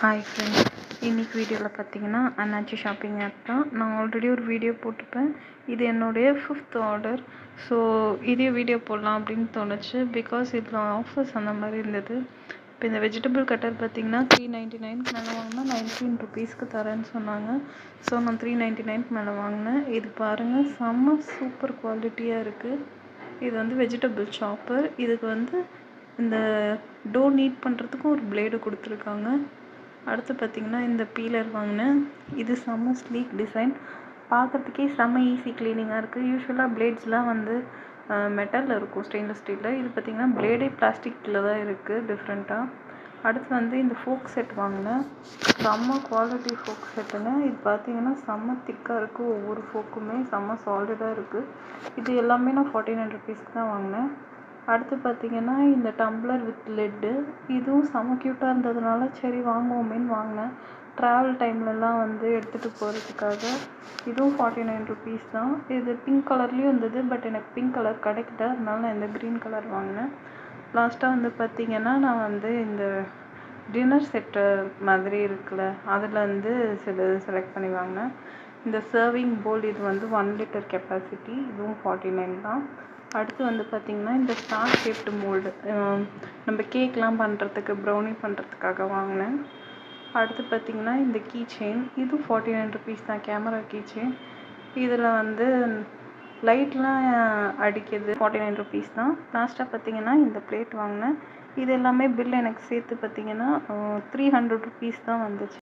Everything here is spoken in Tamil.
ஹாய் ஃப்ரெண்ட்ஸ், இன்றைக்கி வீடியோவில் பார்த்தீங்கன்னா அண்ணாச்சி ஷாப்பிங் ஆப் தான். நான் ஆல்ரெடி ஒரு வீடியோ போட்டிருப்பேன். இது என்னுடைய 5th ஆர்டர். ஸோ இதே வீடியோ போடலாம் அப்படின்னு தோணுச்சு. பிகாஸ் இதில் ஆஃபர்ஸ் அந்த மாதிரி இருந்தது. இப்போ இந்த வெஜிடபிள் கட்டர் பார்த்தீங்கன்னா 399 மேலே வாங்கினா 19 ருபீஸ்க்கு தரேன்னு சொன்னாங்க. ஸோ நான் 399 மேலே வாங்கினேன். இது பாருங்கள், செம்ம சூப்பர் குவாலிட்டியாக இருக்குது. இது வந்து வெஜிடபிள் சாப்பர். இதுக்கு வந்து இந்த டோ நீட் பண்ணுறதுக்கும் ஒரு பிளேடு கொடுத்துருக்காங்க. அடுத்து பார்த்திங்கன்னா இந்த பீலர் வாங்கினேன். இது செம்ம ஸ்லீக் டிசைன், பார்க்குறதுக்கே செம்ம ஈஸி க்ளீனிங்காக இருக்குது. யூஸ்வலாக பிளேட்ஸ்லாம் வந்து மெட்டலில் இருக்கும், ஸ்டெயின்லெஸ் ஸ்டீலில். இது பார்த்திங்கன்னா பிளேடே பிளாஸ்டிக்கில் தான் இருக்குது, டிஃப்ரெண்ட்டாக. அடுத்து வந்து இந்த ஃபோக் செட் வாங்கினேன். செம்ம குவாலிட்டி ஃபோக் செட்டுங்க. இது பார்த்திங்கன்னா செம்ம திக்காக இருக்குது. ஒவ்வொரு ஃபோக்குமே செம்ம சாலிடாக இருக்குது. இது எல்லாமே நான் 49 ருபீஸ்க்கு தான் வாங்கினேன். அடுத்து பார்த்திங்கன்னா இந்த டம்ளர் வித் லெட்டு, இதுவும் செம்ம க்யூட்டாக இருந்ததுனால சரி வாங்குவோமேன்னு வாங்கினேன். ட்ராவல் டைம்லலாம் வந்து எடுத்துகிட்டு போகிறதுக்காக. இதுவும் 49 ருபீஸ் தான். இது பிங்க் கலர்லேயும் இருந்தது, பட் எனக்கு பிங்க் கலர் கிடைக்கல, அதனால நான் இந்த க்ரீன் கலர் வாங்கினேன். லாஸ்ட்டாக வந்து பார்த்திங்கன்னா நான் வந்து இந்த டின்னர் செட்டு மாதிரி இருக்குல்ல, அதில் வந்து செலக்ட் பண்ணி வாங்கினேன். இந்த சர்விங் போல், இது வந்து 1 லிட்டர் கெப்பாசிட்டி, இதுவும் 49 தான். அடுத்து வந்து பார்த்திங்கன்னா இந்த ஸ்டார் ஷேப்டு மோல்டு, நம்ம கேக்லாம் பண்ணுறதுக்கு, ப்ரௌனி பண்ணுறதுக்காக வாங்கினேன். அடுத்து பார்த்திங்கன்னா இந்த கீ செயின், இதுவும் 49 ருபீஸ் தான், கேமரா கீ செயின். இதில் வந்து லைட்லாம் அடிக்கிறது, 49 ருபீஸ் தான். லாஸ்ட்டாக பார்த்திங்கன்னா இந்த பிளேட் வாங்கினேன். இது எல்லாமே பில் எனக்கு சேர்த்து பார்த்திங்கன்னா 300 ருபீஸ் தான் வந்துச்சு.